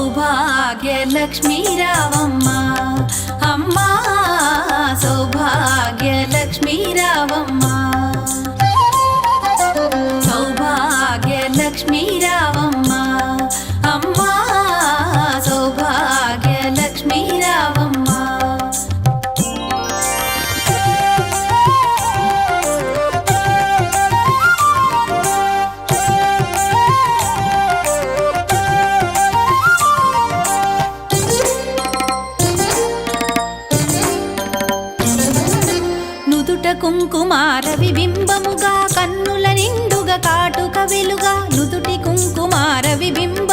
సౌభాగ్యలక్ష్మీ రావమ్మ అమ్మా సౌభాగ్యలక్ష్మీ రావమ్మ సౌభాగ్యలక్ష్మీ రావమ్మ అమ్మా సౌభాగ్యలక్ష్మీ రావమ్మ కుంకుమార విబింబముగా కన్నుల నిండుగా కాటుక వెలుగా నుదుటి కుంకుమార విబింబ